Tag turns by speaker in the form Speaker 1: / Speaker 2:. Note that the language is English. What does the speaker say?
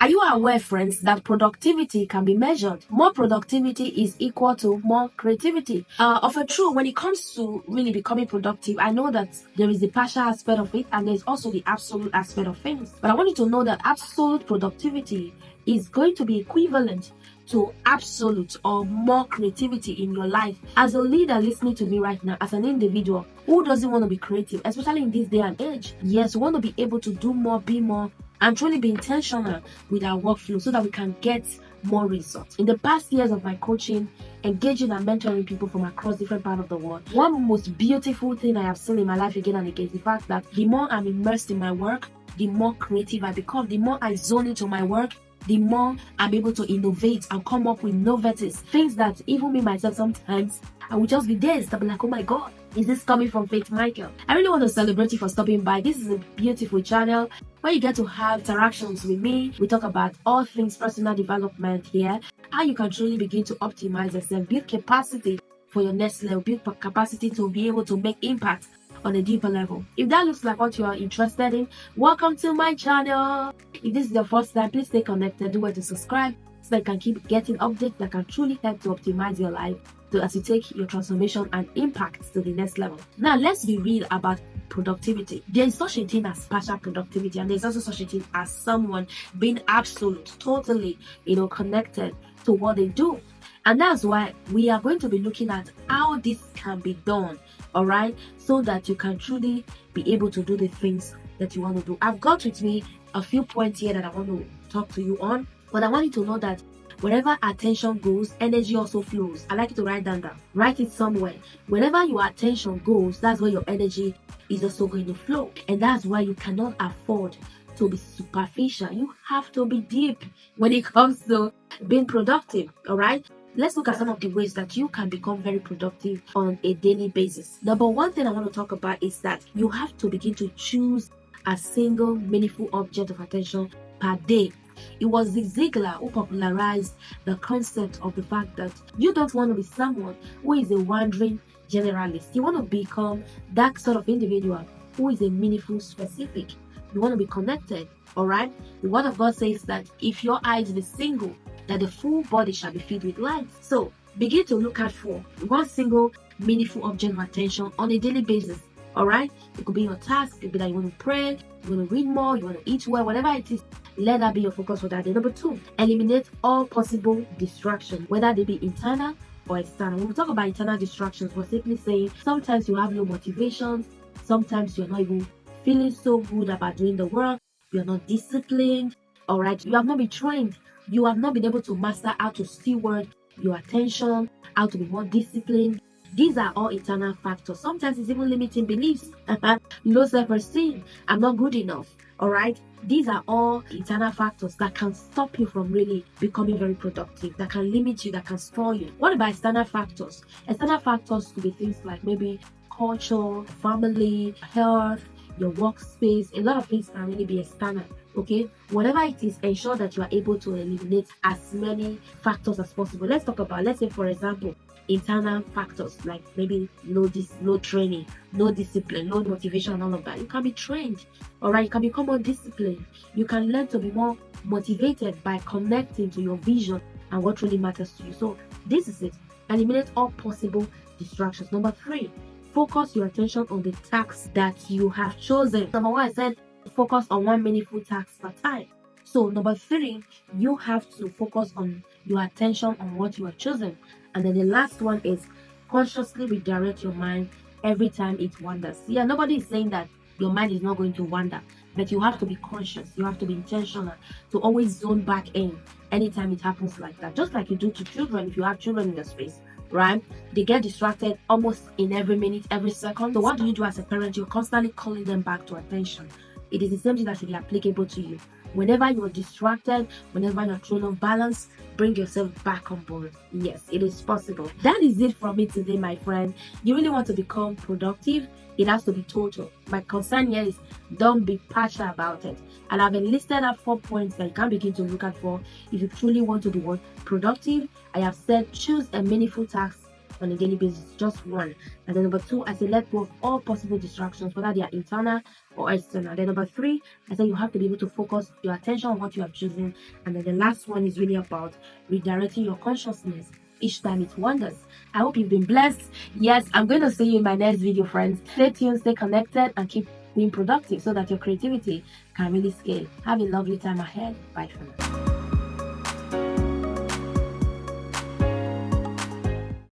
Speaker 1: Are you aware, friends, that productivity can be measured? More productivity is equal to more creativity. Of a truth, when it comes to really becoming productive, I know that there is the partial aspect of it and there's also the absolute aspect of things. But I want you to know that absolute productivity is going to be equivalent to absolute or more creativity in your life. As a leader listening to me right now, as an individual, who doesn't want to be creative, especially in this day and age? Yes, we want to be able to do more, be more, and truly be intentional with our workflow so that we can get more results. In the past years of my coaching, engaging and mentoring people from across different parts of the world, one most beautiful thing I have seen in my life again and again is the fact that the more I'm immersed in my work, the more creative I become. The more I zone into my work, the more I'm able to innovate and come up with novelties. Things that even me myself sometimes, I will just be dazed. I'll be like, oh my God, is this coming from Faith Michael? I really want to celebrate you for stopping by. This is a beautiful channel where you get to have interactions with me. We talk about all things personal development here, how you can truly begin to optimize yourself, build capacity for your next level, build capacity to be able to make impact on a deeper level. If that looks like what you are interested in, welcome to my channel. If this is your first time, please stay connected. Do it to subscribe so that you can keep getting updates that can truly help to optimize your life as you take your transformation and impact to the next level. Now, let's be real about productivity. There is such a thing as partial productivity, and there's also such a thing as someone being absolute, totally, connected to what they do. And that's why we are going to be looking at how this can be done, all right, so that you can truly be able to do the things that you want to do. I've got with me a few points here that I want to talk to you on, but I want you to know that wherever attention goes, energy also flows. I like you to write that down. Write it somewhere. Wherever your attention goes, that's where your energy is also going to flow. And that's why you cannot afford to be superficial. You have to be deep when it comes to being productive, all right? Let's look at some of the ways that you can become very productive on a daily basis. Number one thing I want to talk about is that you have to begin to choose a single meaningful object of attention per day. It was Zig Ziglar who popularized the concept of the fact that you don't want to be someone who is a wandering generalist. You want to become that sort of individual who is a meaningful specific. You want to be connected, all right? The word of God says that if your eyes be single, that the full body shall be filled with light. So begin to look out for one single meaningful object of attention on a daily basis. All right, it could be your task, it could be that you want to pray, you want to read more, you want to eat well, whatever it is, let that be your focus for that day. Number two, eliminate all possible distractions, whether they be internal or external. When we talk about internal distractions, we're simply saying sometimes you have low motivations, sometimes you're not even feeling so good about doing the work, you're not disciplined, all right, you have not been trained, you have not been able to master how to steward your attention, how to be more disciplined. These are all internal factors. Sometimes it's even limiting beliefs, low self-esteem, I'm not good enough, all right? These are all internal factors that can stop you from really becoming very productive, that can limit you, that can stall you. What about external factors? External factors could be things like maybe culture, family, health, your workspace. A lot of things can really be external. Okay, whatever it is, ensure that you are able to eliminate as many factors as possible. Let's talk about, let's say, for example, internal factors like maybe no training, no discipline, no motivation, all of that. You can be trained, all right? You can become more disciplined. You can learn to be more motivated by connecting to your vision and what really matters to you. So this is it. Eliminate all possible distractions. Number three, focus your attention on the tasks that you have chosen. Number one, I said focus on one meaningful task per time. So number three, you have to focus on your attention on what you are choosing. And then the last one is consciously redirect your mind every time it wanders. Yeah, nobody is saying that your mind is not going to wander, but you have to be conscious, you have to be intentional to always zone back in anytime it happens like that. Just like you do to children, if you have children in the space, right? They get distracted almost in every minute, every second. So what do you do as a parent? You're constantly calling them back to attention. It is the same thing that should be applicable to you. Whenever you're distracted, whenever you're thrown off balance, bring yourself back on board. Yes, it is possible. That is it from me today, my friend. You really want to become productive? It has to be total. My concern here is don't be partial about it. And I've enlisted out 4 points that you can begin to look at for if you truly want to be productive. I have said choose a meaningful task on a daily basis, just one. And then number 2, I say let go of all possible distractions, whether they are internal or external. Then number 3, I say you have to be able to focus your attention on what you have chosen. And then the last one is really about redirecting your consciousness each time it wanders. I hope you've been blessed. Yes, I'm going to see you in my next video, friends. Stay tuned, stay connected, and keep being productive so that your creativity can really scale. Have a lovely time ahead. Bye for now.